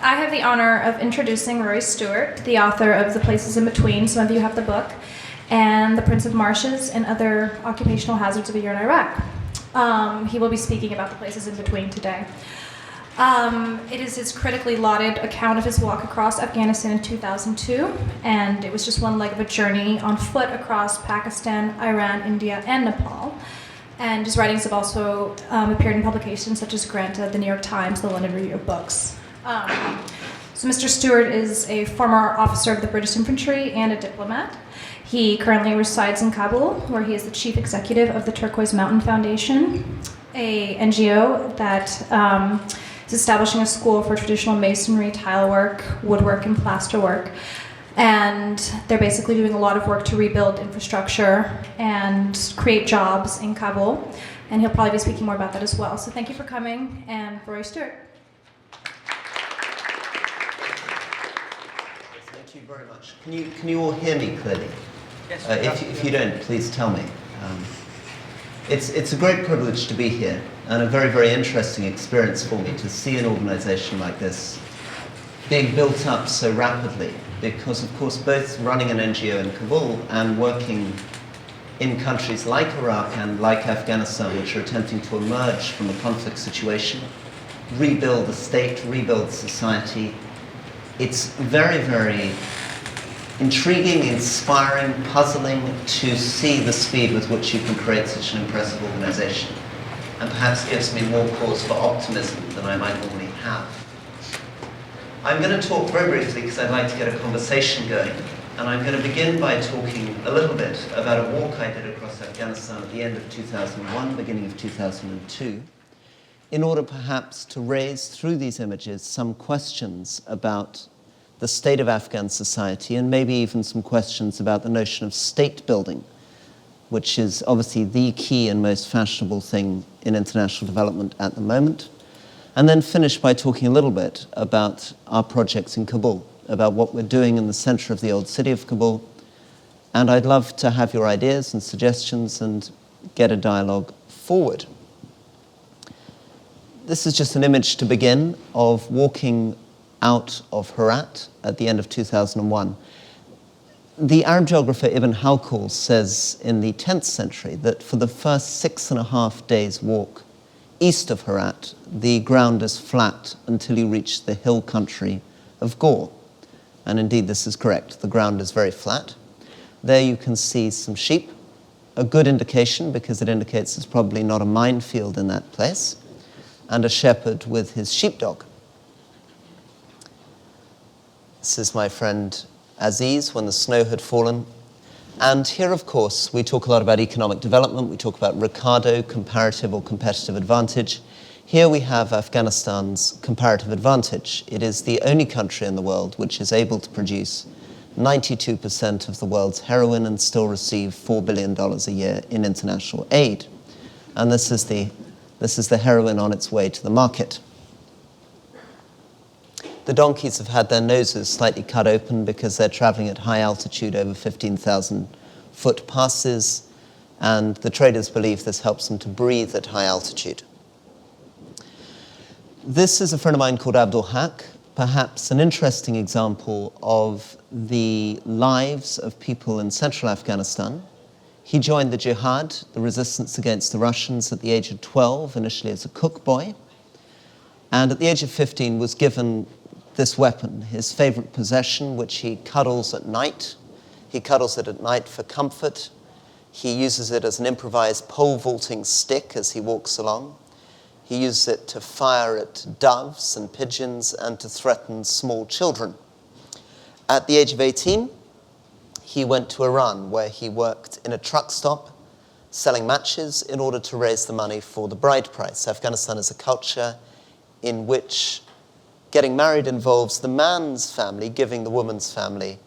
I have the honor of introducing Rory Stewart, the author of The Places in Between, some of you have the book, and The Prince of Marshes and Other Occupational Hazards of a Year in Iraq. He will be speaking about The Places in Between today. It is his critically lauded account of his walk across Afghanistan in 2002, and it was just one leg of a journey on foot across Pakistan, Iran, India, and Nepal. And his writings have also appeared in publications such as Granta, the New York Times, the London Review of Books. So Mr. Stewart is a former officer of the British Infantry and a diplomat. He currently resides in Kabul, where he is the chief executive of the Turquoise Mountain Foundation, a NGO that is establishing a school for traditional masonry, tile work, woodwork, and plaster work. And they're basically doing a lot of work to rebuild infrastructure and create jobs in Kabul. And he'll probably be speaking more about that as well. So thank you for coming, and Rory Stewart. Thank you very much. Can you all hear me clearly? Yes. If you don't, please tell me. It's a great privilege to be here, and a very, very interesting experience for me to see an organization like this being built up so rapidly, because of course both running an NGO in Kabul and working in countries like Iraq and like Afghanistan, which are attempting to emerge from a conflict situation, rebuild the state, rebuild society. It's very, very intriguing, inspiring, puzzling to see the speed with which you can create such an impressive organization, and perhaps gives me more cause for optimism than I might normally have. I'm going to talk very briefly because I'd like to get a conversation going, and I'm going to begin by talking a little bit about a walk I did across Afghanistan at the end of 2001, beginning of 2002, in order perhaps to raise through these images some questions about the state of Afghan society, and maybe even some questions about the notion of state building, which is obviously the key and most fashionable thing in international development at the moment. And then finish by talking a little bit about our projects in Kabul, about what we're doing in the center of the old city of Kabul. And I'd love to have your ideas and suggestions and get a dialogue forward. This is just an image to begin of walking out of Herat at the end of 2001. The Arab geographer Ibn Hawqal says in the 10th century that for the first 6.5 days' walk east of Herat, the ground is flat until you reach the hill country of Ghor. And indeed, this is correct. The ground is very flat. There you can see some sheep, a good indication because it indicates there's probably not a minefield in that place, and a shepherd with his sheepdog. This is my friend Aziz when the snow had fallen. And here, of course, we talk a lot about economic development. We talk about Ricardo, comparative or competitive advantage. Here we have Afghanistan's comparative advantage. It is the only country in the world which is able to produce 92% of the world's heroin and still receive $4 billion a year in international aid. And this is the heroin on its way to the market. The donkeys have had their noses slightly cut open because they're traveling at high altitude over 15,000-foot passes, and the traders believe this helps them to breathe at high altitude. This is a friend of mine called Abdul Haq, perhaps an interesting example of the lives of people in central Afghanistan. He joined the jihad, the resistance against the Russians, at the age of 12, initially as a cook boy, and at the age of 15 was given this weapon, his favorite possession, which he cuddles at night. He cuddles it at night for comfort. He uses it as an improvised pole vaulting stick as he walks along. He uses it to fire at doves and pigeons and to threaten small children. At the age of 18, he went to Iran, where he worked in a truck stop selling matches in order to raise the money for the bride price. Afghanistan is a culture in which getting married involves the man's family giving the woman's family,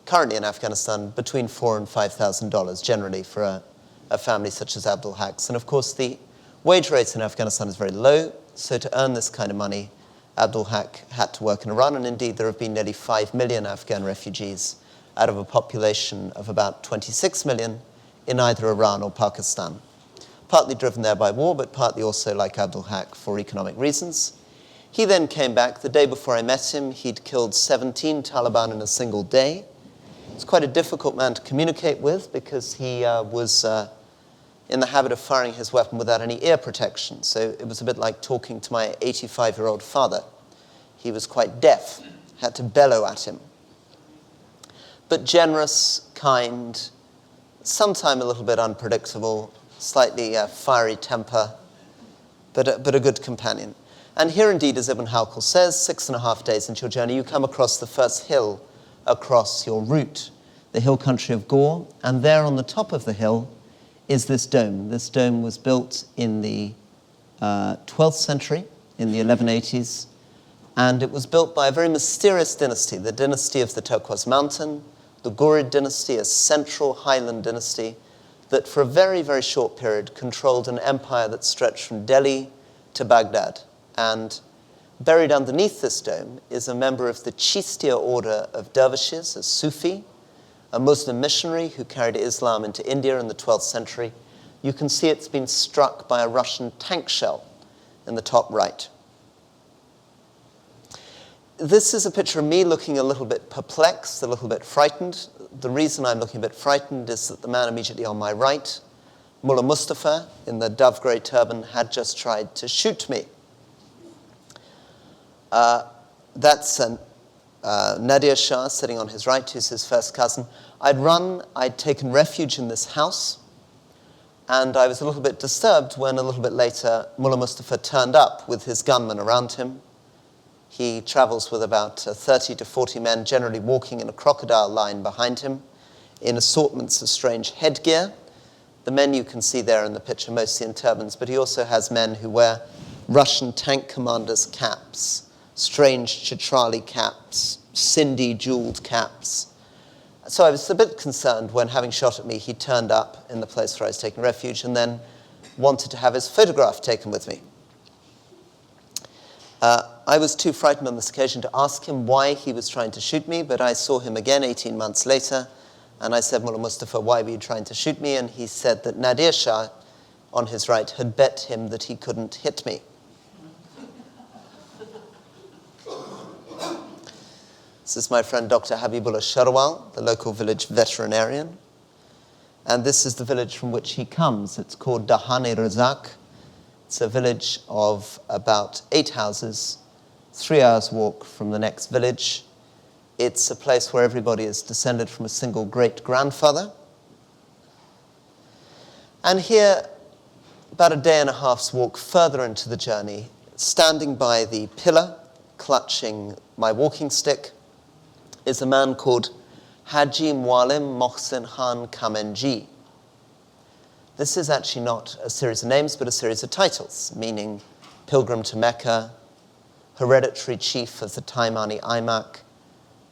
currently in Afghanistan, between $4,000 and $5,000 generally for a family such as Abdul Haq's. And of course, the wage rate in Afghanistan is very low, so to earn this kind of money, Abdul Haq had to work in Iran, and indeed there have been nearly 5 million Afghan refugees out of a population of about 26 million in either Iran or Pakistan. Partly driven there by war, but partly also, like Abdul Haq, for economic reasons. He then came back. The day before I met him, he'd killed 17 Taliban in a single day. He's quite a difficult man to communicate with because he was in the habit of firing his weapon without any ear protection. So it was a bit like talking to my 85-year-old father. He was quite deaf, had to bellow at him. But generous, kind, sometimes a little bit unpredictable, slightly fiery temper, but a good companion. And here indeed, as Ibn Hawqal says, 6.5 days into your journey, you come across the first hill across your route, the hill country of Gore, and there on the top of the hill is this dome. This dome was built in the 12th century, in the 1180s, and it was built by a very mysterious dynasty, the dynasty of the Turquoise Mountain, the Ghurid dynasty, a central highland dynasty that for a very, very short period controlled an empire that stretched from Delhi to Baghdad. And buried underneath this dome is a member of the Chistiya order of dervishes, a Sufi, a Muslim missionary who carried Islam into India in the 12th century. You can see it's been struck by a Russian tank shell in the top right. This is a picture of me looking a little bit perplexed, a little bit frightened. The reason I'm looking a bit frightened is that the man immediately on my right, Mullah Mustafa, in the dove grey turban, had just tried to shoot me. That's Nadir Shah sitting on his right, who's his first cousin. I'd taken refuge in this house, and I was a little bit disturbed when a little bit later Mullah Mustafa turned up with his gunmen around him. He travels with about 30 to 40 men, generally walking in a crocodile line behind him, in assortments of strange headgear. The men you can see there in the picture, mostly in turbans, but he also has men who wear Russian tank commanders' caps, strange Chitrali caps, Sindhi jeweled caps. So I was a bit concerned when, having shot at me, he turned up in the place where I was taking refuge and then wanted to have his photograph taken with me. I was too frightened on this occasion to ask him why he was trying to shoot me, but I saw him again 18 months later, and I said, Mullah Mustafa, why were you trying to shoot me? And he said that Nadir Shah, on his right, had bet him that he couldn't hit me. This is my friend Dr. Habibullah Sharwal, the local village veterinarian. And this is the village from which he comes. It's called Dahan-e-Razak. It's a village of about 8 houses, 3 hours' walk from the next village. It's a place where everybody is descended from a single great-grandfather. And here, about a day and a half's walk further into the journey, standing by the pillar, clutching my walking stick, is a man called Haji Mualim Mohsin Khan Kamenji. This is actually not a series of names, but a series of titles, meaning pilgrim to Mecca, hereditary chief of the Taimani Aimak,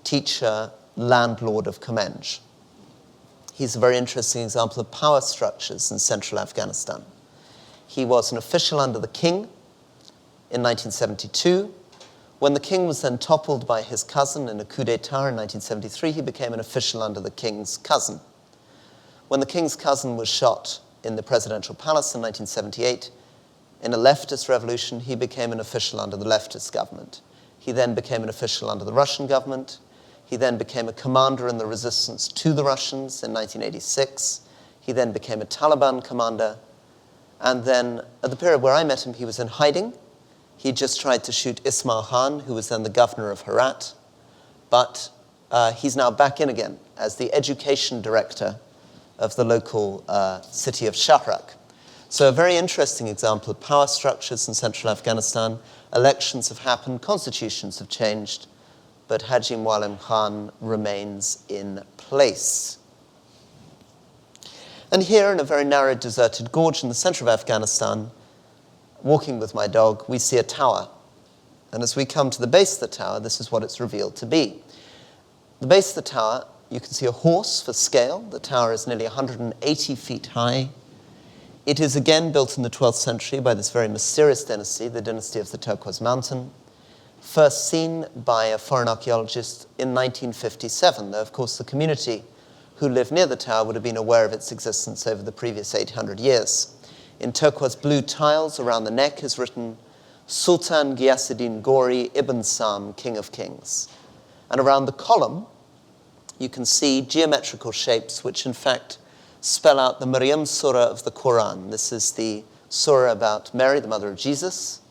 teacher, landlord of Kamenge. He's a very interesting example of power structures in central Afghanistan. He was an official under the king in 1972. When the king was then toppled by his cousin in a coup d'etat in 1973, he became an official under the king's cousin. When the king's cousin was shot in the presidential palace in 1978, in a leftist revolution, he became an official under the leftist government. He then became an official under the Russian government. He then became a commander in the resistance to the Russians in 1986. He then became a Taliban commander. And then, at the period where I met him, he was in hiding. He just tried to shoot Ismail Khan, who was then the governor of Herat. But he's now back in again as the education director of the local city of Shara. So a very interesting example of power structures in central Afghanistan. Elections have happened, constitutions have changed, but Haji Mualim Khan remains in place. And here, in a very narrow, deserted gorge in the center of Afghanistan, walking with my dog, we see a tower. And as we come to the base of the tower, this is what it's revealed to be. The base of the tower, you can see a horse for scale. The tower is nearly 180 feet high. It is again built in the 12th century by this very mysterious dynasty, the dynasty of the Turquoise Mountain, first seen by a foreign archaeologist in 1957, though of course the community who lived near the tower would have been aware of its existence over the previous 800 years. In turquoise blue tiles around the neck is written Sultan Ghiasuddin Ghori Ibn Sam, King of Kings. And around the column, you can see geometrical shapes which in fact spell out the Maryam Surah of the Quran. This is the surah about Mary, the mother of Jesus.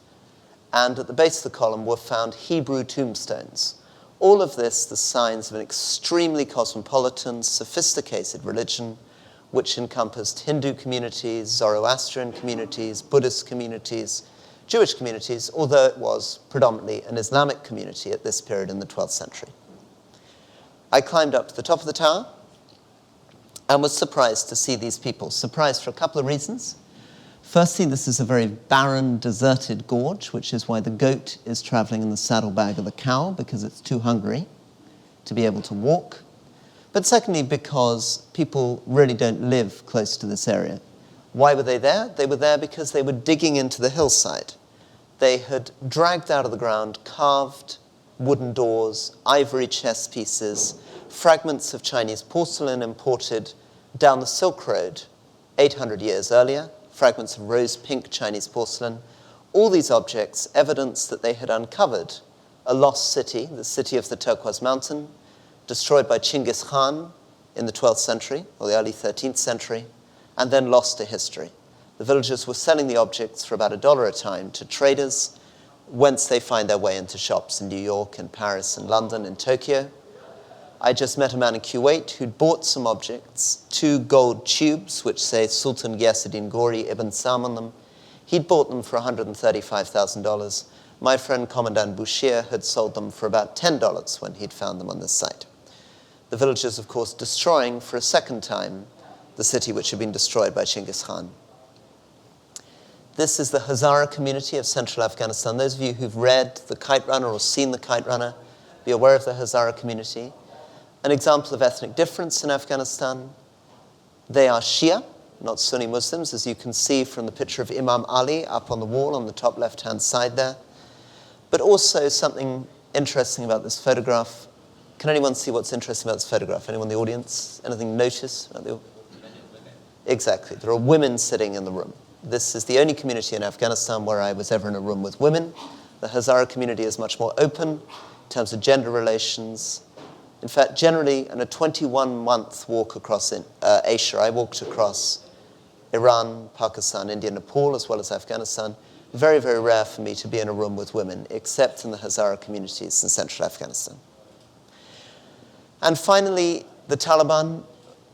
And at the base of the column were found Hebrew tombstones. All of this, the signs of an extremely cosmopolitan, sophisticated religion, which encompassed Hindu communities, Zoroastrian communities, Buddhist communities, Jewish communities, although it was predominantly an Islamic community at this period in the 12th century. I climbed up to the top of the tower and was surprised to see these people. Surprised for a couple of reasons. Firstly, this is a very barren, deserted gorge, which is why the goat is traveling in the saddlebag of the cow, because it's too hungry to be able to walk. But secondly, because people really don't live close to this area. Why were they there? They were there because they were digging into the hillside. They had dragged out of the ground carved wooden doors, ivory chess pieces, fragments of Chinese porcelain imported down the Silk Road 800 years earlier, fragments of rose-pink Chinese porcelain. All these objects evidence that they had uncovered a lost city, the city of the Turquoise Mountain, destroyed by Chinggis Khan in the 12th century, or the early 13th century, and then lost to history. The villagers were selling the objects for about $1 a time to traders, whence they find their way into shops in New York and Paris and London and Tokyo. I just met a man in Kuwait who'd bought some objects, 2 gold tubes which say Sultan Ghiasuddin Ghori Ibn Sam on them. He'd bought them for $135,000. My friend Commandant Bouchier had sold them for about $10 when he'd found them on this site. The villagers, of course, destroying for a second time the city which had been destroyed by Chinggis Khan. This is the Hazara community of central Afghanistan. Those of you who've read The Kite Runner or seen The Kite Runner, be aware of the Hazara community. An example of ethnic difference in Afghanistan. They are Shia, not Sunni Muslims, as you can see from the picture of Imam Ali up on the wall on the top left-hand side there. But also something interesting about this photograph. Can anyone see what's interesting about this photograph? Anyone in the audience? Anything notice? Exactly. There are women sitting in the room. This is the only community in Afghanistan where I was ever in a room with women. The Hazara community is much more open in terms of gender relations. In fact, generally, in a 21-month walk across Asia, I walked across Iran, Pakistan, India, Nepal, as well as Afghanistan. Very, very rare for me to be in a room with women, except in the Hazara communities in central Afghanistan. And finally, the Taliban.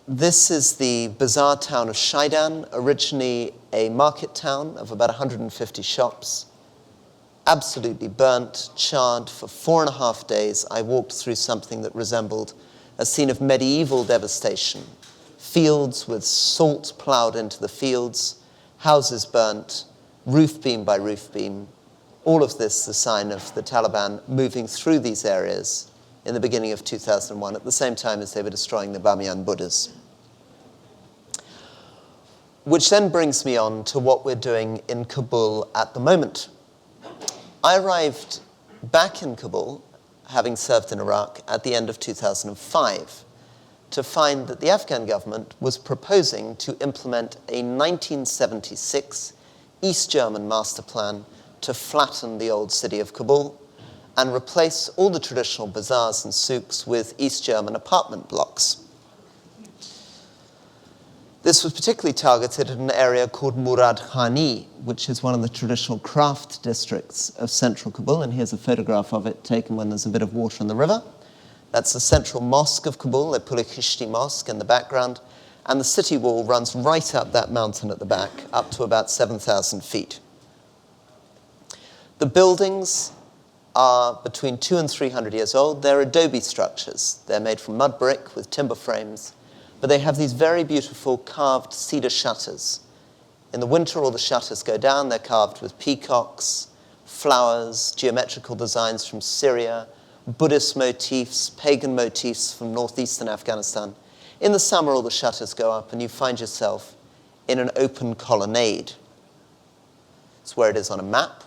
This is the bizarre town of Shaidan, originally a market town of about 150 shops. Absolutely burnt, charred for 4.5 days. I walked through something that resembled a scene of medieval devastation. Fields with salt plowed into the fields, houses burnt, roof beam by roof beam. All of this the sign of the Taliban moving through these areas in the beginning of 2001, at the same time as they were destroying the Bamiyan Buddhas. Which then brings me on to what we're doing in Kabul at the moment. I arrived back in Kabul, having served in Iraq, at the end of 2005, to find that the Afghan government was proposing to implement a 1976 East German master plan to flatten the old city of Kabul and replace all the traditional bazaars and souks with East German apartment blocks. This was particularly targeted at an area called Murad Khani, which is one of the traditional craft districts of central Kabul. And here's a photograph of it taken when there's a bit of water in the river. That's the central mosque of Kabul, the Pul-e-Khishti Mosque in the background. And the city wall runs right up that mountain at the back, up to about 7,000 feet. The buildings are between 200 and 300 years old. They're adobe structures. They're made from mud brick with timber frames. But they have these very beautiful carved cedar shutters. In the winter, all the shutters go down. They're carved with peacocks, flowers, geometrical designs from Syria, Buddhist motifs, pagan motifs from northeastern Afghanistan. In the summer, all the shutters go up, and you find yourself in an open colonnade. It's where it is on a map.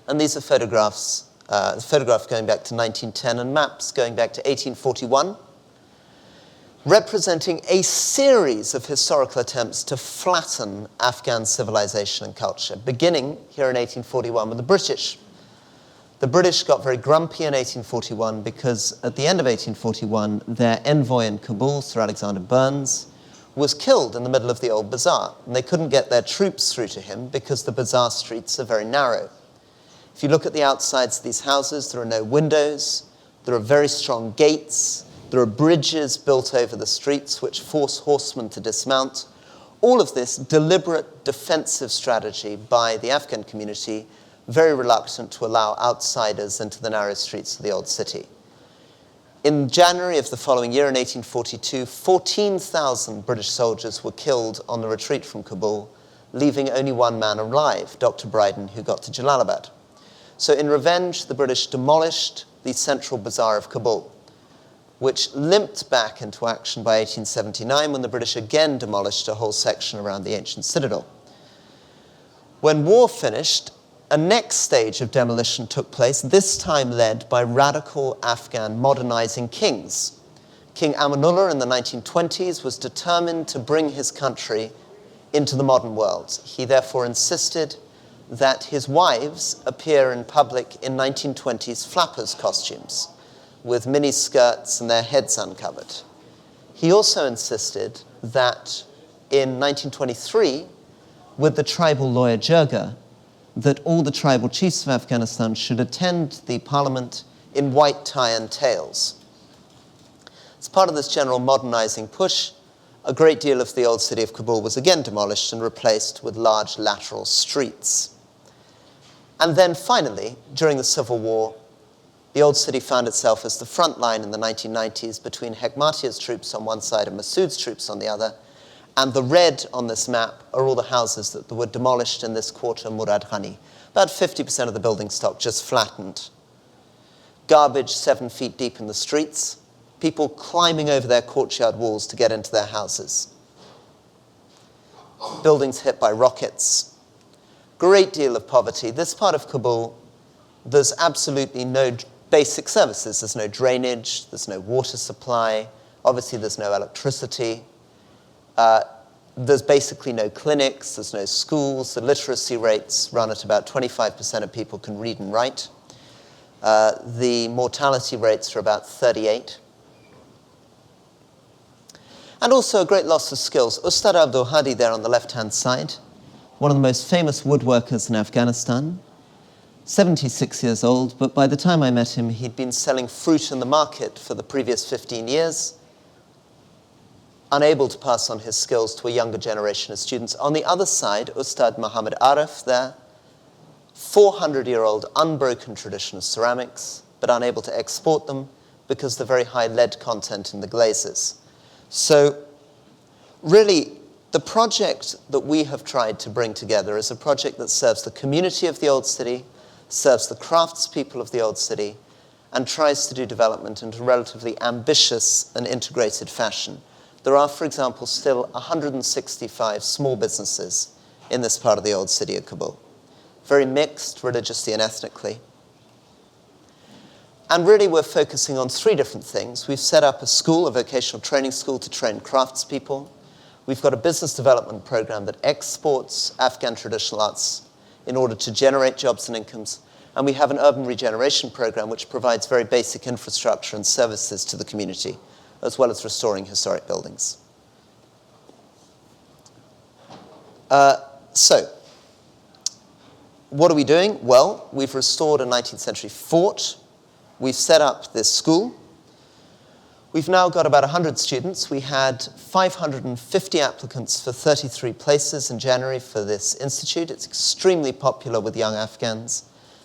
And these are photographs, photograph going back to 1910, and maps going back to 1841. representing a series of historical attempts to flatten Afghan civilization and culture, beginning here in 1841 with the British. The British got very grumpy in 1841 because at the end of 1841, their envoy in Kabul, Sir Alexander Burnes, was killed in the middle of the old bazaar. And they couldn't get their troops through to him because the bazaar streets are very narrow. If you look at the outsides of these houses, there are no windows, there are very strong gates, there are bridges built over the streets which force horsemen to dismount. All of this deliberate defensive strategy by the Afghan community, very reluctant to allow outsiders into the narrow streets of the old city. In January of the following year, in 1842, 14,000 British soldiers were killed on the retreat from Kabul, leaving only one man alive, Dr. Bryden, who got to Jalalabad. So in revenge, the British demolished the central bazaar of Kabul, which limped back into action by 1879 when the British again demolished a whole section around the ancient citadel. When war finished, a next stage of demolition took place, this time led by radical Afghan modernizing kings. King Amanullah in the 1920s was determined to bring his country into the modern world. He therefore insisted that his wives appear in public in 1920s flappers' costumes, with mini skirts and their heads uncovered. He also insisted that in 1923, with the tribal lawyer Jirga, that all the tribal chiefs of Afghanistan should attend the parliament in white tie and tails. As part of this general modernizing push, a great deal of the old city of Kabul was again demolished and replaced with large lateral streets. And then finally, during the Civil War, the old city found itself as the front line in the 1990s between Hekmatia's troops on one side and Massoud's troops on the other. And the red on this map are all the houses that were demolished in this quarter, Murad Ghani. About 50% of the building stock just flattened. Garbage 7 feet deep in the streets. People climbing over their courtyard walls to get into their houses. Buildings hit by rockets. Great deal of poverty. This part of Kabul, there's absolutely no basic services. There's no drainage, there's no water supply, obviously there's no electricity. There's basically no clinics, there's no schools. The literacy rates run at about 25% of people can read and write. The mortality rates are about 38. And also a great loss of skills. Ustad Abdul Hadi there on the left-hand side, one of the most famous woodworkers in Afghanistan, 76 years old, but by the time I met him, he'd been selling fruit in the market for the previous 15 years, unable to pass on his skills to a younger generation of students. On the other side, Ustad Muhammad Arif there, 400-year-old unbroken tradition of ceramics, but unable to export them because of the very high lead content in the glazes. So really, the project that we have tried to bring together is a project that serves the community of the old city, serves the craftspeople of the old city, and tries to do development in a relatively ambitious and integrated fashion. There are, for example, still 165 small businesses in this part of the old city of Kabul. Very mixed religiously and ethnically. And really we're focusing on three different things. We've set up a school, a vocational training school to train craftspeople. We've got a business development program that exports Afghan traditional arts in order to generate jobs and incomes. And we have an urban regeneration program which provides very basic infrastructure and services to the community, as well as restoring historic buildings. So, what are we doing? Well, we've restored a 19th century fort. We've set up this school. We've now got about 100 students. We had 550 applicants for 33 places in January for this institute. It's extremely popular with young Afghans.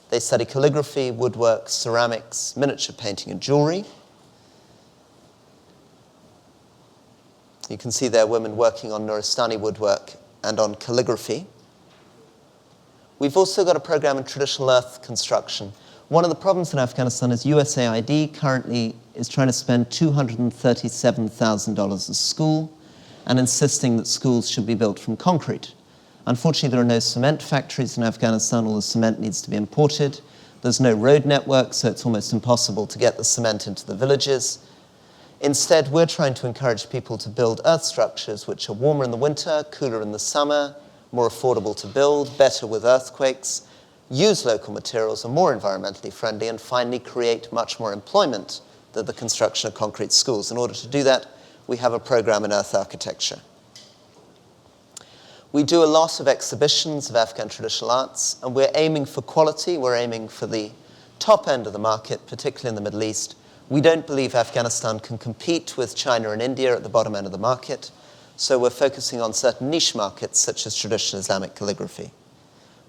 They study calligraphy, woodwork, ceramics, miniature painting, and jewelry. You can see there women working on Nuristani woodwork and on calligraphy. We've also got a program in traditional earth construction. One of the problems in Afghanistan is USAID currently is trying to spend $237,000 a school and insisting that schools should be built from concrete. Unfortunately, there are no cement factories in Afghanistan. All the cement needs to be imported. There's no road network, so it's almost impossible to get the cement into the villages. Instead, we're trying to encourage people to build earth structures which are warmer in the winter, cooler in the summer, more affordable to build, better with earthquakes, use local materials, are more environmentally friendly, and finally create much more employment than the construction of concrete schools. In order to do that, we have a program in earth architecture. We do a lot of exhibitions of Afghan traditional arts, and we're aiming for quality. We're aiming for the top end of the market, particularly in the Middle East. We don't believe Afghanistan can compete with China and India at the bottom end of the market, so we're focusing on certain niche markets, such as traditional Islamic calligraphy.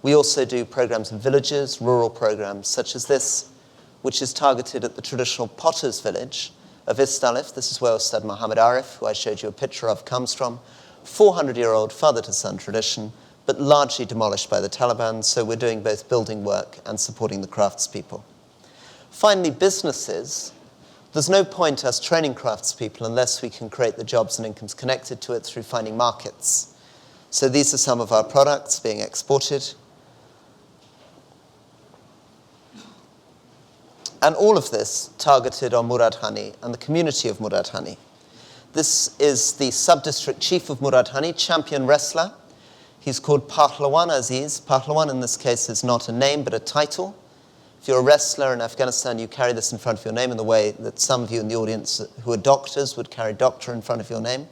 We also do programs in villages, rural programs, such as this, which is targeted at the traditional potter's village of Istalif. This is where Ustad Muhammad Arif, who I showed you a picture of, comes from. 400-year-old father-to-son tradition, but largely demolished by the Taliban, so we're doing both building work and supporting the craftspeople. Finally, businesses. There's no point us training craftspeople unless we can create the jobs and incomes connected to it through finding markets. So these are some of our products being exported. And all of this targeted on Muradhani and the community of Muradhani. This is the sub-district chief of Muradhani, champion wrestler. He's called Pahlawan Aziz. Pahlawan in this case is not a name but a title. If you're a wrestler in Afghanistan, you carry this in front of your name in the way that some of you in the audience who are doctors would carry doctor in front of your name.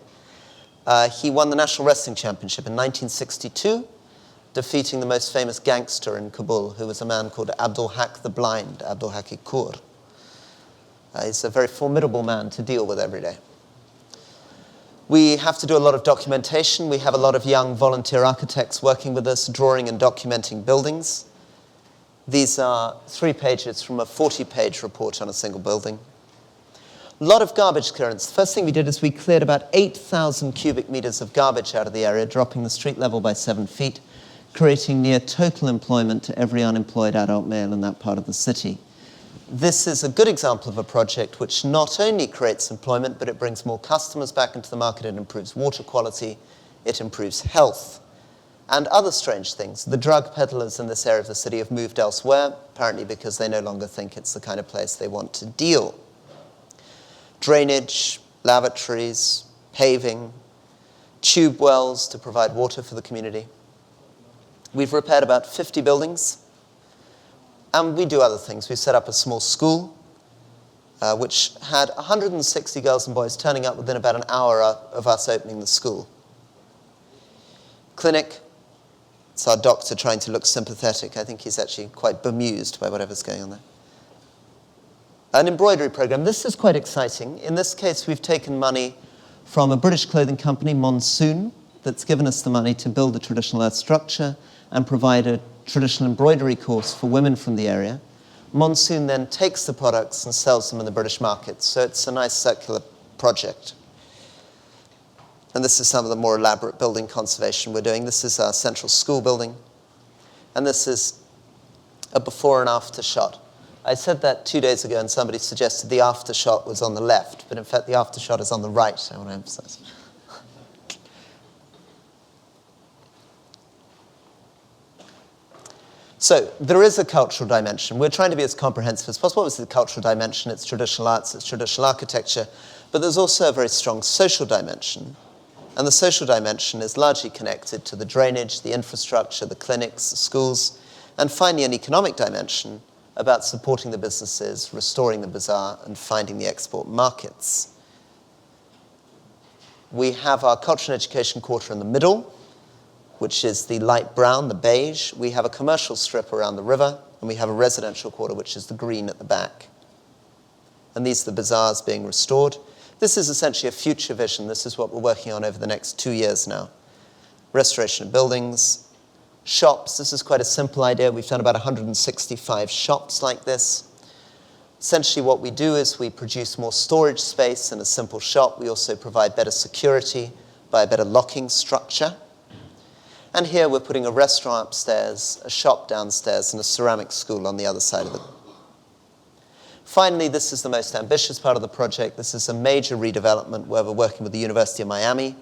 He won the National Wrestling Championship in 1962, defeating the most famous gangster in Kabul, who was a man called Abdul Haq the Blind, Abdul Haq Kur. He's a very formidable man to deal with every day. We have to do a lot of documentation. We have a lot of young volunteer architects working with us, drawing and documenting buildings. These are 3 pages from a 40-page report on a single building. A lot of garbage clearance. The first thing we did is we cleared about 8,000 cubic meters of garbage out of the area, dropping the street level by 7 feet, creating near total employment to every unemployed adult male in that part of the city. This is a good example of a project which not only creates employment, but it brings more customers back into the market, it improves water quality, it improves health. And other strange things. The drug peddlers in this area of the city have moved elsewhere, apparently because they no longer think it's the kind of place they want to deal. Drainage, lavatories, paving, tube wells to provide water for the community. We've repaired about 50 buildings, and we do other things. We set up a small school, which had 160 girls and boys turning up within about an hour of us opening the school. Clinic. It's our doctor trying to look sympathetic. I think he's actually quite bemused by whatever's going on there. An embroidery program. This is quite exciting. In this case, we've taken money from a British clothing company, Monsoon, that's given us the money to build a traditional earth structure and provide a traditional embroidery course for women from the area. Monsoon then takes the products and sells them in the British market. So it's a nice circular project. And this is some of the more elaborate building conservation we're doing. This is our central school building. And this is a before and after shot. I said that 2 days ago, and somebody suggested the after shot was on the left, but in fact the after shot is on the right, I want to emphasize. So there is a cultural dimension. We're trying to be as comprehensive as possible. It's the cultural dimension, it's traditional arts, it's traditional architecture, but there's also a very strong social dimension. And the social dimension is largely connected to the drainage, the infrastructure, the clinics, the schools, and finally an economic dimension about supporting the businesses, restoring the bazaar, and finding the export markets. We have our culture and education quarter in the middle, which is the light brown, the beige. We have a commercial strip around the river, and we have a residential quarter, which is the green at the back. And these are the bazaars being restored. This is essentially a future vision. This is what we're working on over the next 2 years now. Restoration of buildings, shops. This is quite a simple idea. We've done about 165 shops like this. Essentially what we do is we produce more storage space in a simple shop. We also provide better security by a better locking structure. And here we're putting a restaurant upstairs, a shop downstairs, and a ceramic school on the other side of it. Finally, this is the most ambitious part of the project. This is a major redevelopment where we're working with the University of Miami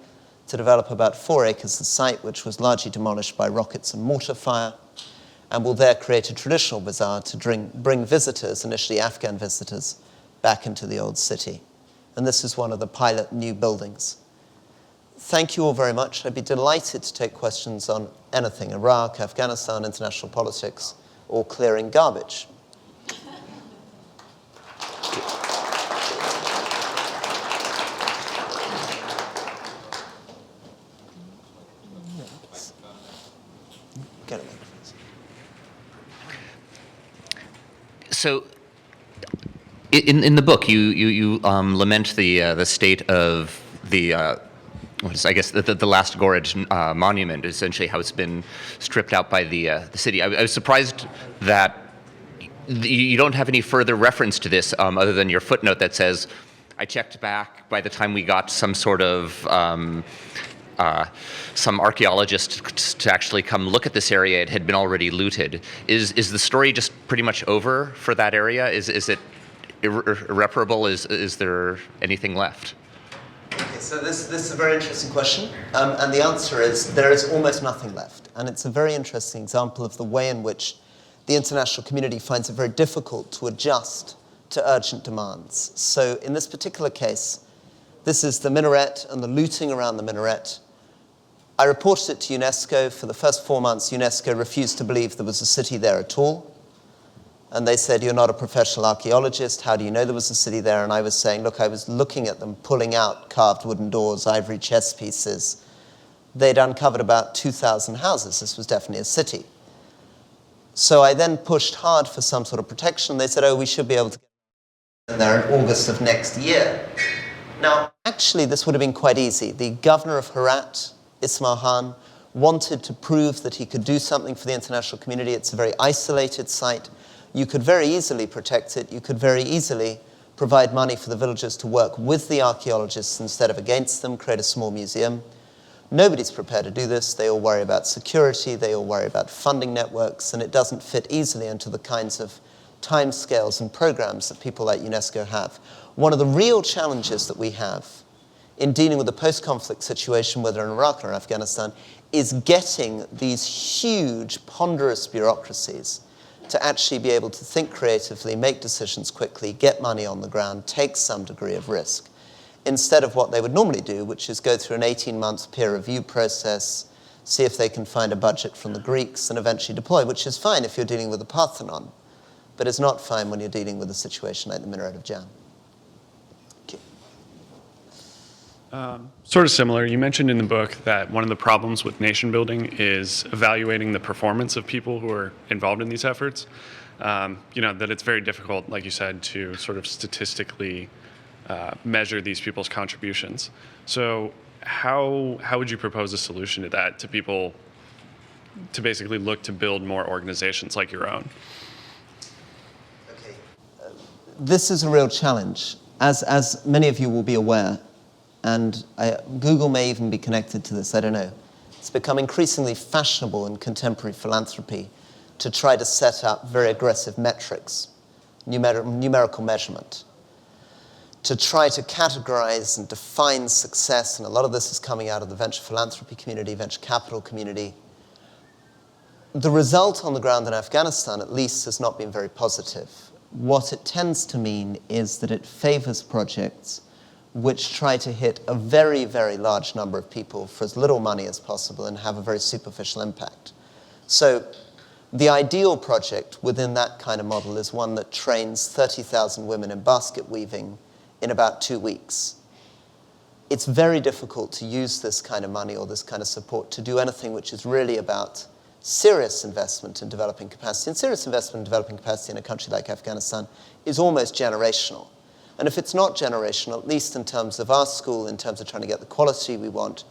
to develop about 4 acres of site, which was largely demolished by rockets and mortar fire, and will there create a traditional bazaar to bring visitors, initially Afghan visitors, back into the old city. and this is one of the pilot new buildings. Thank you all very much. I'd be delighted to take questions on anything, Iraq, Afghanistan, international politics, or clearing garbage. So, in the book, you lament the state of the I guess the Last Gorge monument, essentially how it's been stripped out by the city. I was surprised that you don't have any further reference to this other than your footnote that says, I checked back by the time we got some sort of some archaeologists to actually come look at this area. It had been already looted. Is the story just pretty much over for that area? Is it irreparable? Is there anything left? Okay, so this is a very interesting question, and the answer is there is almost nothing left. And it's a very interesting example of the way in which the international community finds it very difficult to adjust to urgent demands. So in this particular case, this is the minaret and the looting around the minaret. I reported it to UNESCO. For the first 4 months, UNESCO refused to believe there was a city there at all. And they said, you're not a professional archaeologist. How do you know there was a city there? And I was saying, look, I was looking at them pulling out carved wooden doors, ivory chess pieces. They'd uncovered about 2,000 houses. This was definitely a city. So I then pushed hard for some sort of protection. They said, oh, we should be able to get there in August of next year. Now, actually, this would have been quite easy. The governor of Herat, Ismail Khan, wanted to prove that he could do something for the international community. It's a very isolated site. You could very easily protect it. You could very easily provide money for the villagers to work with the archaeologists instead of against them, create a small museum. Nobody's prepared to do this. They all worry about security. They all worry about funding networks, and it doesn't fit easily into the kinds of timescales and programs that people like UNESCO have. One of the real challenges that we have in dealing with the post-conflict situation, whether in Iraq or Afghanistan, is getting these huge, ponderous bureaucracies to actually be able to think creatively, make decisions quickly, get money on the ground, take some degree of risk, instead of what they would normally do, which is go through an 18-month peer review process, see if they can find a budget from the Greeks, and eventually deploy, which is fine if you're dealing with the Parthenon, but is not fine when you're dealing with a situation like the Minaret of Jam. Sort of similar. You mentioned in the book that one of the problems with nation building is evaluating the performance of people who are involved in these efforts. That it's very difficult, like you said, to sort of statistically measure these people's contributions. So how would you propose a solution to that, to people to basically look to build more organizations like your own? Okay. This is a real challenge. As many of you will be aware, and Google may even be connected to this, I don't know. It's become increasingly fashionable in contemporary philanthropy to try to set up very aggressive metrics, numerical measurement, to try to categorize and define success, and a lot of this is coming out of the venture philanthropy community, venture capital community. The result on the ground in Afghanistan, at least, has not been very positive. What it tends to mean is that it favors projects which try to hit a very, very large number of people for as little money as possible and have a very superficial impact. So the ideal project within that kind of model is one that trains 30,000 women in basket weaving in about 2 weeks. It's very difficult to use this kind of money or this kind of support to do anything which is really about serious investment in developing capacity. And serious investment in developing capacity in a country like Afghanistan is almost generational. And if it's not generational, at least in terms of our school, in terms of trying to get the quality we want,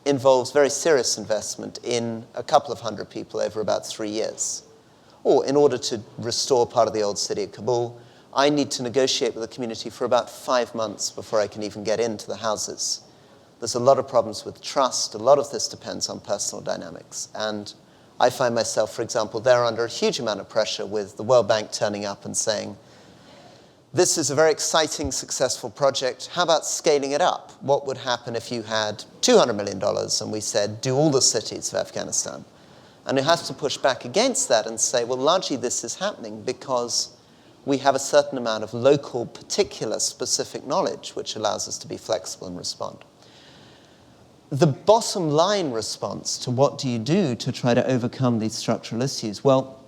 involves very serious investment in a couple of hundred people over about 3 years. Or in order to restore part of the old city of Kabul, I need to negotiate with the community for about 5 months before I can even get into the houses. There's a lot of problems with trust. A lot of this depends on personal dynamics. And I find myself, for example, there under a huge amount of pressure with the World Bank turning up and saying, this is a very exciting, successful project. How about scaling it up? What would happen if you had $200 million and we said, do all the cities of Afghanistan? And you have to push back against that and say, well, largely this is happening because we have a certain amount of local, particular, specific knowledge which allows us to be flexible and respond. The bottom line response to what do you do to try to overcome these structural issues? Well,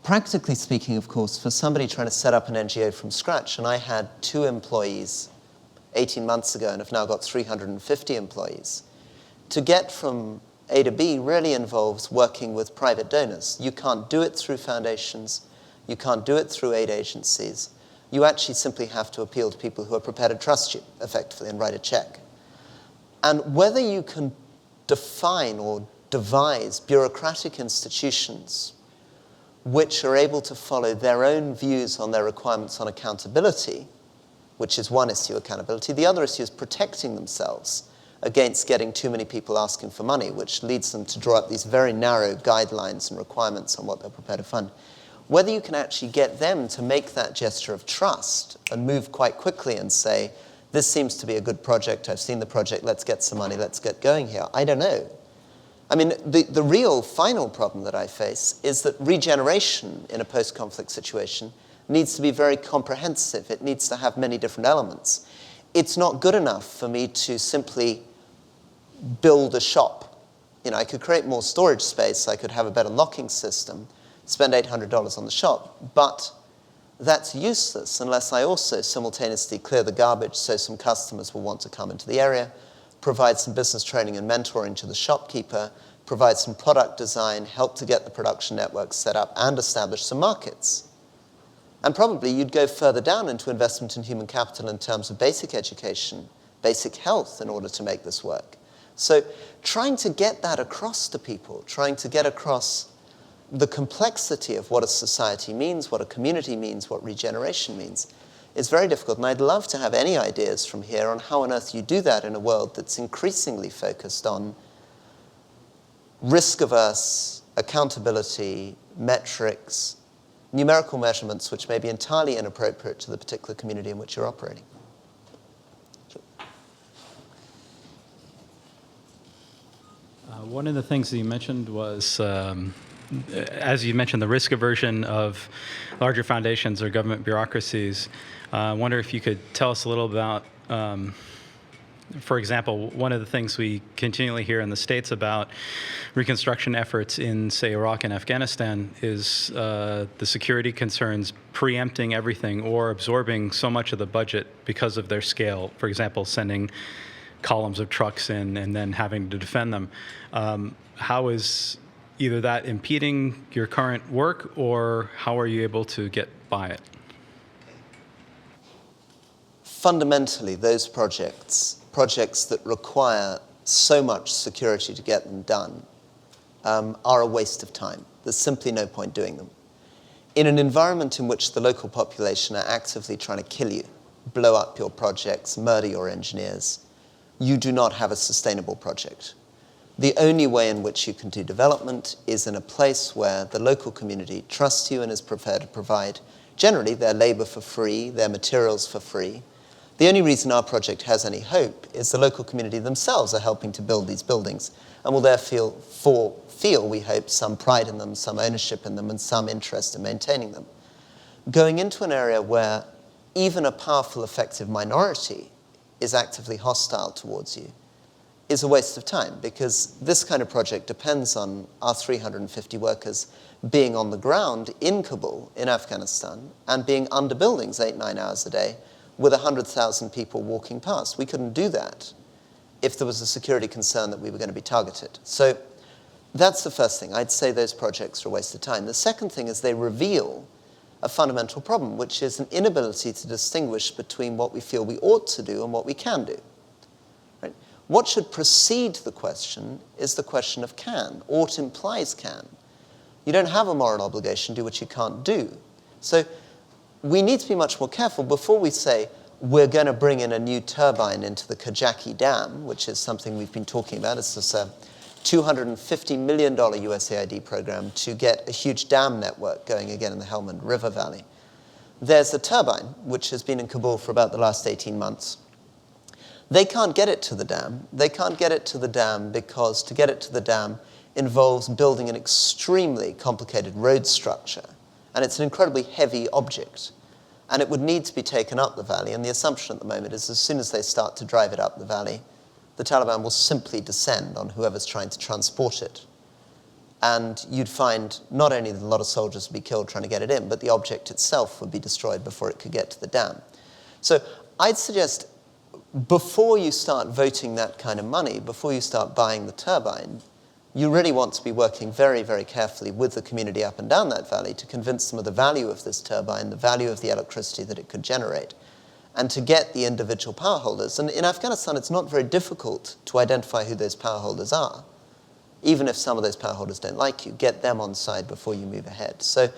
practically speaking, of course, for somebody trying to set up an NGO from scratch, and I had 2 employees 18 months ago and have now got 350 employees, to get from A to B really involves working with private donors. You can't do it through foundations. You can't do it through aid agencies. You actually simply have to appeal to people who are prepared to trust you, effectively, and write a check. And whether you can define or devise bureaucratic institutions which are able to follow their own views on their requirements on accountability, which is one issue, accountability. The other issue is protecting themselves against getting too many people asking for money, which leads them to draw up these very narrow guidelines and requirements on what they're prepared to fund. Whether you can actually get them to make that gesture of trust and move quite quickly and say, this seems to be a good project, I've seen the project, let's get some money, let's get going here, I don't know. I mean, the real final problem that I face is that regeneration in a post-conflict situation needs to be very comprehensive. It needs to have many different elements. It's not good enough for me to simply build a shop. You know, I could create more storage space, I could have a better locking system, spend $800 on the shop, but that's useless unless I also simultaneously clear the garbage so some customers will want to come into the area, provide some business training and mentoring to the shopkeeper, provide some product design, help to get the production network set up, and establish some markets. And probably you'd go further down into investment in human capital in terms of basic education, basic health in order to make this work. So trying to get that across to people, trying to get across the complexity of what a society means, what a community means, what regeneration means, is very difficult. And I'd love to have any ideas from here on how on earth you do that in a world that's increasingly focused on risk-averse, accountability, metrics, numerical measurements which may be entirely inappropriate to the particular community in which you're operating. One of the things that you mentioned was, as you mentioned, the risk aversion of larger foundations or government bureaucracies. I wonder if you could tell us a little about, for example, one of the things we continually hear in the States about reconstruction efforts in, say, Iraq and Afghanistan is the security concerns preempting everything or absorbing so much of the budget because of their scale. For example, sending columns of trucks in and then having to defend them. How is either that impeding your current work, or how are you able to get by it? Fundamentally, those projects that require so much security to get them done, are a waste of time. There's simply no point doing them. In an environment in which the local population are actively trying to kill you, blow up your projects, murder your engineers, you do not have a sustainable project. The only way in which you can do development is in a place where the local community trusts you and is prepared to provide, generally, their labor for free, their materials for free. The only reason our project has any hope is the local community themselves are helping to build these buildings and will therefore feel, we hope, some pride in them, some ownership in them, and some interest in maintaining them. Going into an area where even a powerful, effective minority is actively hostile towards you is a waste of time, because this kind of project depends on our 350 workers being on the ground in Kabul, in Afghanistan, and being under buildings 8-9 hours a day with 100,000 people walking past. We couldn't do that if there was a security concern that we were going to be targeted. So that's the first thing. I'd say those projects are a waste of time. The second thing is they reveal a fundamental problem, which is an inability to distinguish between what we feel we ought to do and what we can do. Right? What should precede the question is the question of can. Ought implies can. You don't have a moral obligation to do what you can't do. So we need to be much more careful before we say we're going to bring in a new turbine into the Kajaki Dam, which is something we've been talking about. It's this $250 million USAID program to get a huge dam network going again in the Helmand River Valley. There's a turbine, which has been in Kabul for about the last 18 months. They can't get it to the dam. They can't get it to the dam because to get it to the dam involves building an extremely complicated road structure And it's an incredibly heavy object. And it would need to be taken up the valley. And the assumption at the moment is as soon as they start to drive it up the valley, the Taliban will simply descend on whoever's trying to transport it. And you'd find not only that a lot of soldiers would be killed trying to get it in, but the object itself would be destroyed before it could get to the dam. So I'd suggest before you start voting that kind of money, before you start buying the turbine, you really want to be working very, very carefully with the community up and down that valley to convince them of the value of this turbine, the value of the electricity that it could generate, and to get the individual power holders. And in Afghanistan, it's not very difficult to identify who those power holders are. Even if some of those power holders don't like you, get them on side before you move ahead. So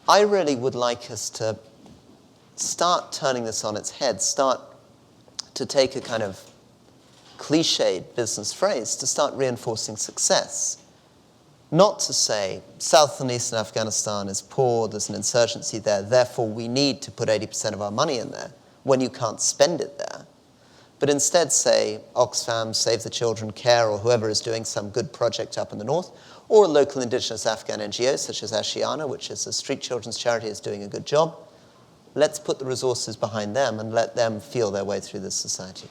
I really would like us to start turning this on its head, start to take a kind of cliched business phrase, to start reinforcing success. Not to say, South and Eastern Afghanistan is poor, there's an insurgency there, therefore we need to put 80% of our money in there when you can't spend it there. But instead say Oxfam, Save the Children, CARE, or whoever is doing some good project up in the north, or a local indigenous Afghan NGO such as Ashiana, which is a street children's charity, is doing a good job. Let's put the resources behind them and let them feel their way through this society.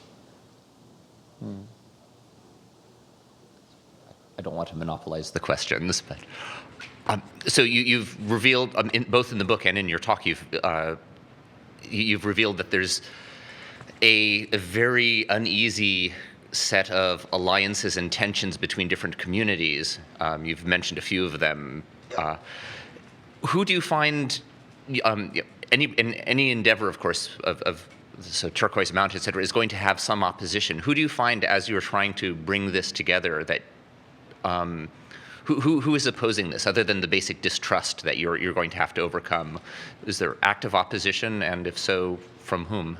I don't want to monopolize the questions, but so you've revealed, both in the book and in your talk, you've revealed that there's a very uneasy set of alliances and tensions between different communities. You've mentioned a few of them. Who do you find, any endeavor, of course, so Turquoise Mount, et cetera, is going to have some opposition. Who do you find, as you're trying to bring this together, that who is opposing this, other than the basic distrust that you're going to have to overcome? Is there active opposition, and if so, from whom?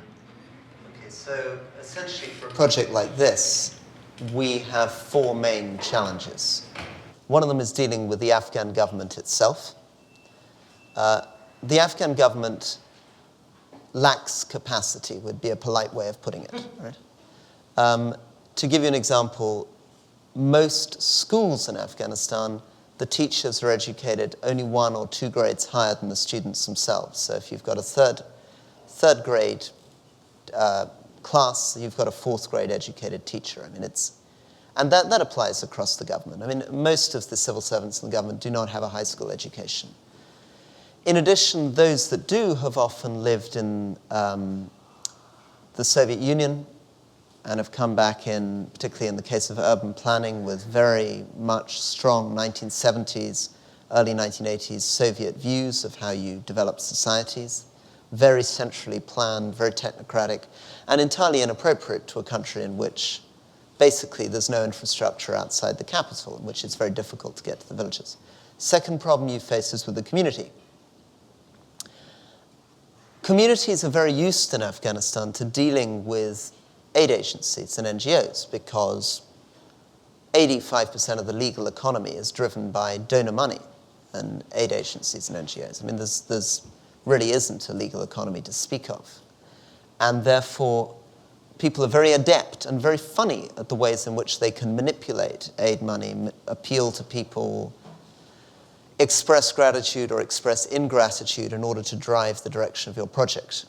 So essentially for a project like this, we have four main challenges. One of them is dealing with the Afghan government itself. The Afghan government lacks capacity, would be a polite way of putting it. Right? To give you an example, most schools in Afghanistan, the teachers are educated only 1 or 2 grades higher than the students themselves. So if you've got a third grade class, you've got a 4th grade educated teacher. I mean, and that applies across the government. I mean, most of the civil servants in the government do not have a high school education. In addition, those that do have often lived in the Soviet Union and have come back in, particularly in the case of urban planning, with very much strong 1970s, early 1980s Soviet views of how you develop societies. Very centrally planned, very technocratic, and entirely inappropriate to a country in which basically there's no infrastructure outside the capital, in which it's very difficult to get to the villages. Second problem you face is with the community. Communities are very used in Afghanistan to dealing with aid agencies and NGOs because 85% of the legal economy is driven by donor money and aid agencies and NGOs. I mean, there's really isn't a legal economy to speak of. And therefore, people are very adept and very funny at the ways in which they can manipulate aid money, appeal to people, express gratitude or express ingratitude in order to drive the direction of your project.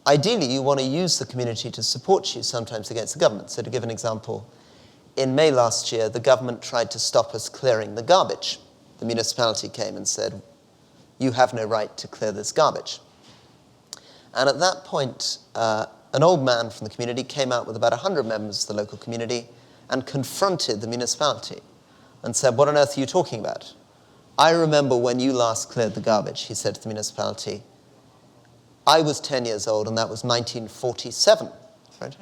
Ideally, you want to use the community to support you, sometimes against the government. So to give an example, in May last year, the government tried to stop us clearing the garbage. The municipality came and said, you have no right to clear this garbage. And at that point, an old man from the community came out with about 100 members of the local community and confronted the municipality and said, what on earth are you talking about? I remember when you last cleared the garbage, he said to the municipality. I was 10 years old, and that was 1947. Right?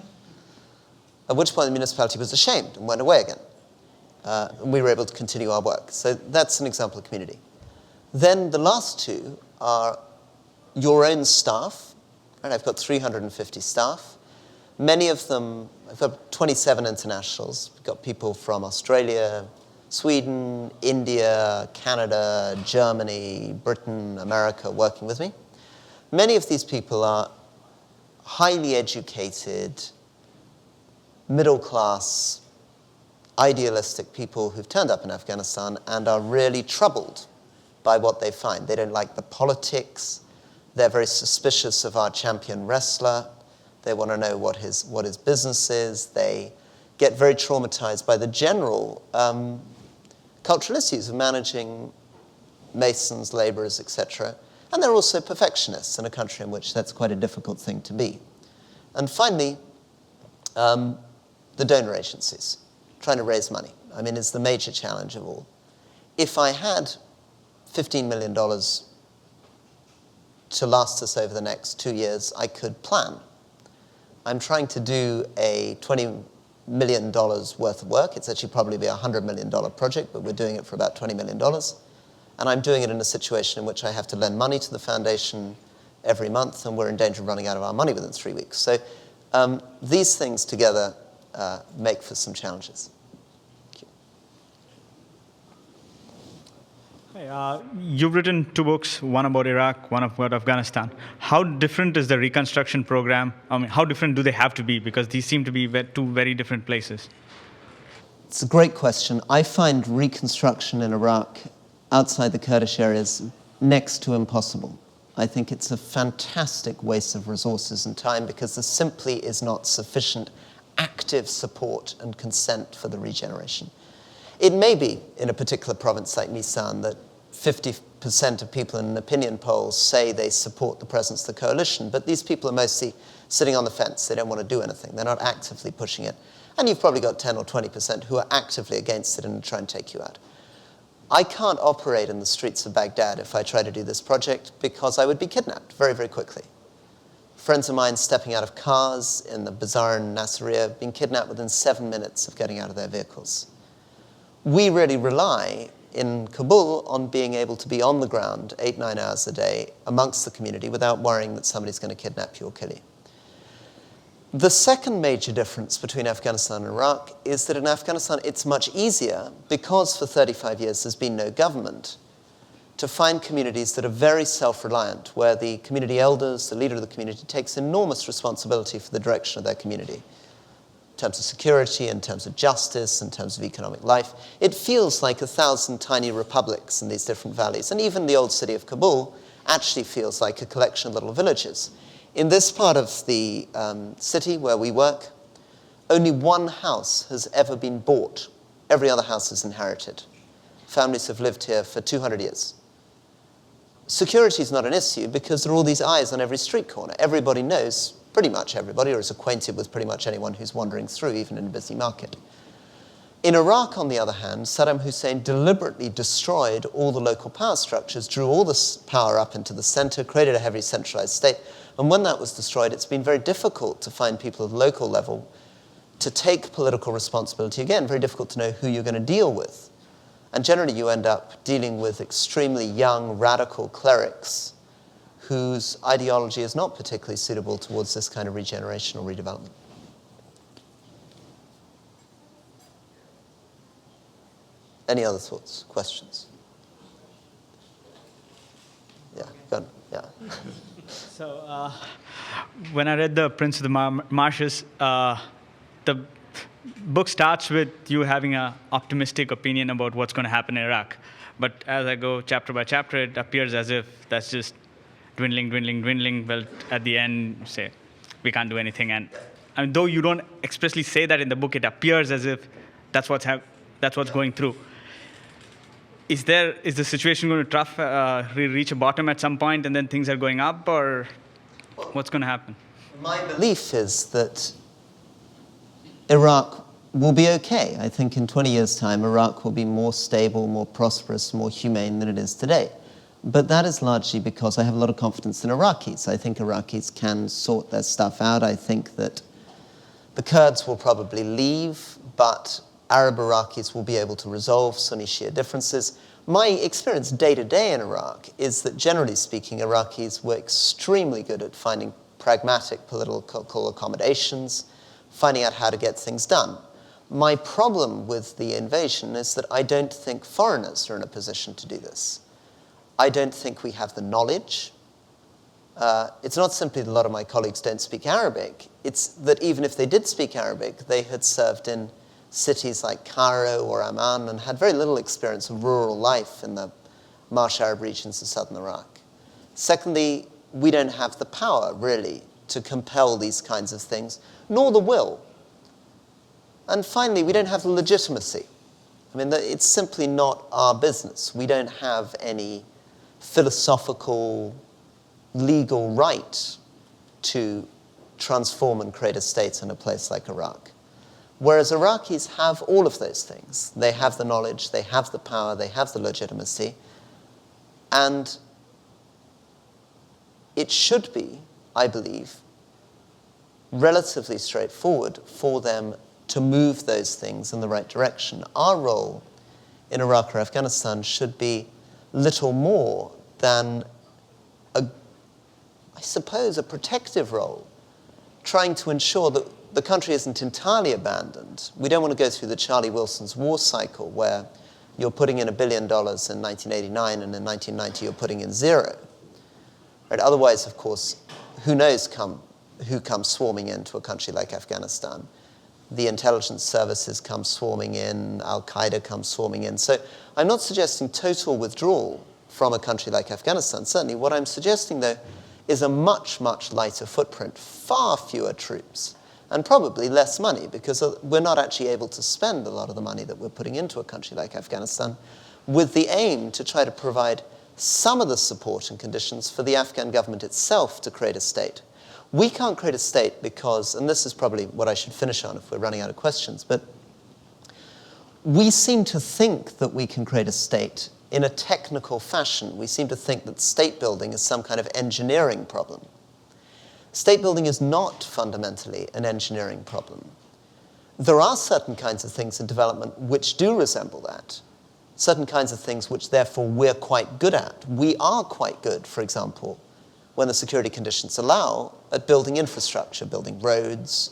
At which point the municipality was ashamed and went away again. And we were able to continue our work. So that's an example of community. Then the last two are your own staff. Right? I've got 350 staff. Many of them, I've got 27 internationals. We've got people from Australia, Sweden, India, Canada, Germany, Britain, America working with me. Many of these people are highly educated, middle class, idealistic people who've turned up in Afghanistan and are really troubled by what they find. They don't like the politics. They're very suspicious of our champion wrestler. They want to know what his business is. They get very traumatized by the general cultural issues of managing masons, laborers, etc. And they're also perfectionists in a country in which that's quite a difficult thing to be. And finally, the donor agencies, trying to raise money. I mean, it's the major challenge of all. If I had $15 million to last us over the next 2 years, I could plan. I'm trying to do a $20 million worth of work. It's actually probably be a $100 million project, but we're doing it for about $20 million. And I'm doing it in a situation in which I have to lend money to the foundation every month, and we're in danger of running out of our money within 3 weeks. So these things together make for some challenges. Hey, you've written 2 books, one about Iraq, one about Afghanistan. How different is the reconstruction program? I mean, how different do they have to be? Because these seem to be 2 very different places. It's a great question. I find reconstruction in Iraq outside the Kurdish areas next to impossible. I think it's a fantastic waste of resources and time because there simply is not sufficient active support and consent for the regeneration. It may be in a particular province like Misan that 50% of people in an opinion poll say they support the presence of the coalition, but these people are mostly sitting on the fence. They don't want to do anything. They're not actively pushing it. And you've probably got 10 or 20% who are actively against it and try and take you out. I can't operate in the streets of Baghdad if I try to do this project because I would be kidnapped very, very quickly. Friends of mine stepping out of cars in the bazaar in Nasiriyah being kidnapped within 7 minutes of getting out of their vehicles. We really rely in Kabul on being able to be on the ground 8-9 hours a day amongst the community without worrying that somebody's going to kidnap you or kill you. The second major difference between Afghanistan and Iraq is that in Afghanistan it's much easier, because for 35 years there's been no government, to find communities that are very self-reliant, where the community elders, the leader of the community, takes enormous responsibility for the direction of their community. In terms of security, in terms of justice, in terms of economic life. It feels like 1,000 tiny republics in these different valleys. And even the old city of Kabul actually feels like a collection of little villages. In this part of the city where we work, only one house has ever been bought. Every other house is inherited. Families have lived here for 200 years. Security is not an issue because there are all these eyes on every street corner. Everybody knows pretty much everybody, or is acquainted with pretty much anyone who's wandering through, even in a busy market. In Iraq, on the other hand, Saddam Hussein deliberately destroyed all the local power structures, drew all this power up into the center, created a heavily centralized state. And when that was destroyed, it's been very difficult to find people at the local level to take political responsibility. Again, very difficult to know who you're going to deal with. And generally, you end up dealing with extremely young, radical clerics whose ideology is not particularly suitable towards this kind of regeneration or redevelopment. Any other thoughts, questions? Yeah, go on. Yeah. So when I read The Prince of the Marshes, the book starts with you having an optimistic opinion about what's going to happen in Iraq. But as I go chapter by chapter, it appears as if that's just dwindling, dwindling, dwindling. Well, at the end, you say, we can't do anything. And though you don't expressly say that in the book, it appears as if that's what's going through. Is the situation going to reach a bottom at some point and then things are going up, or what's going to happen? My belief is that Iraq will be okay. I think in 20 years' time, Iraq will be more stable, more prosperous, more humane than it is today. But that is largely because I have a lot of confidence in Iraqis. I think Iraqis can sort their stuff out. I think that the Kurds will probably leave, but Arab Iraqis will be able to resolve Sunni-Shia differences. My experience day to day in Iraq is that, generally speaking, Iraqis were extremely good at finding pragmatic political accommodations, finding out how to get things done. My problem with the invasion is that I don't think foreigners are in a position to do this. I don't think we have the knowledge. It's not simply that a lot of my colleagues don't speak Arabic. It's that even if they did speak Arabic, they had served in cities like Cairo or Amman and had very little experience of rural life in the Marsh Arab regions of southern Iraq. Secondly, we don't have the power, really, to compel these kinds of things, nor the will. And finally, we don't have the legitimacy. I mean, it's simply not our business. We don't have any philosophical, legal right to transform and create a state in a place like Iraq. Whereas Iraqis have all of those things. They have the knowledge, they have the power, they have the legitimacy. And it should be, I believe, relatively straightforward for them to move those things in the right direction. Our role in Iraq or Afghanistan should be little more than, I suppose, a protective role, trying to ensure that the country isn't entirely abandoned. We don't want to go through the Charlie Wilson's war cycle where you're putting in $1 billion in 1989 and in 1990 you're putting in zero. Right? Otherwise, of course, who knows who comes swarming into a country like Afghanistan. The intelligence services come swarming in, Al-Qaeda comes swarming in. So I'm not suggesting total withdrawal from a country like Afghanistan. Certainly what I'm suggesting, though, is a much, much lighter footprint, far fewer troops, and probably less money, because we're not actually able to spend a lot of the money that we're putting into a country like Afghanistan, with the aim to try to provide some of the support and conditions for the Afghan government itself to create a state. We can't create a state because, and this is probably what I should finish on if we're running out of questions, but we seem to think that we can create a state in a technical fashion. We seem to think that state building is some kind of engineering problem. State building is not fundamentally an engineering problem. There are certain kinds of things in development which do resemble that, certain kinds of things which therefore we're quite good at. We are quite good, for example, when the security conditions allow, at building infrastructure, building roads.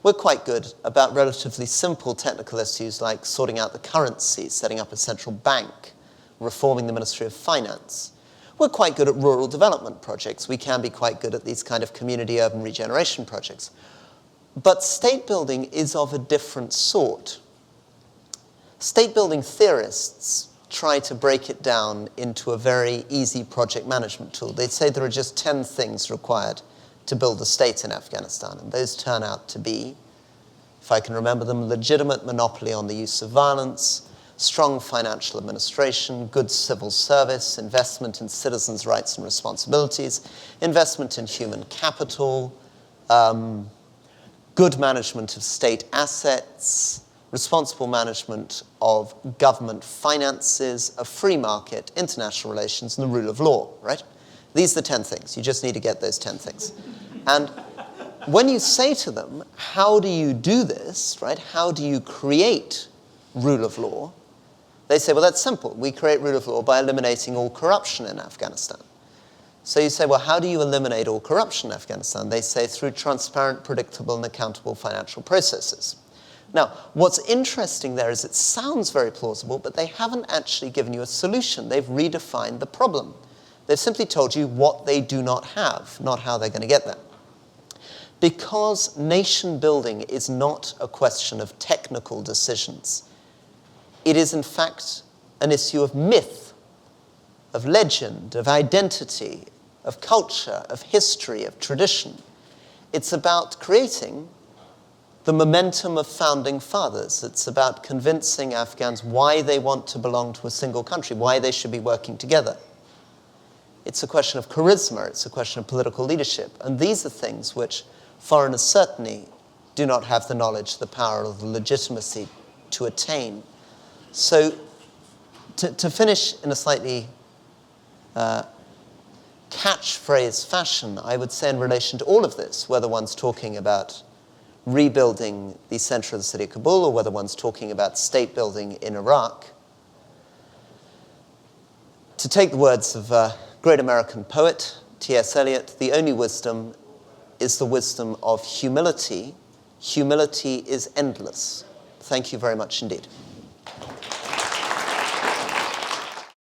We're quite good about relatively simple technical issues like sorting out the currency, setting up a central bank, reforming the Ministry of Finance. We're quite good at rural development projects. We can be quite good at these kind of community urban regeneration projects. But state building is of a different sort. State building theorists try to break it down into a very easy project management tool. They say there are just 10 things required to build a state in Afghanistan, and those turn out to be, if I can remember them, legitimate monopoly on the use of violence, strong financial administration, good civil service, investment in citizens' rights and responsibilities, investment in human capital, good management of state assets, responsible management of government finances, a free market, international relations, and the rule of law, right? These are the 10 things. You just need to get those 10 things. And when you say to them, how do you do this, right? How do you create rule of law? They say, well, that's simple. We create rule of law by eliminating all corruption in Afghanistan. So you say, well, how do you eliminate all corruption in Afghanistan? They say, through transparent, predictable, and accountable financial processes. Now, what's interesting there is it sounds very plausible, but they haven't actually given you a solution. They've redefined the problem. They've simply told you what they do not have, not how they're going to get there. Because nation building is not a question of technical decisions. It is, in fact, an issue of myth, of legend, of identity, of culture, of history, of tradition. It's about creating the momentum of founding fathers. It's about convincing Afghans why they want to belong to a single country, why they should be working together. It's a question of charisma. It's a question of political leadership. And these are things which foreigners certainly do not have the knowledge, the power, or the legitimacy to attain. So to finish in a slightly catchphrase fashion, I would say in relation to all of this, whether one's talking about rebuilding the center of the city of Kabul, or whether one's talking about state building in Iraq, to take the words of a great American poet, T.S. Eliot, the only wisdom is the wisdom of humility. Humility is endless. Thank you very much indeed.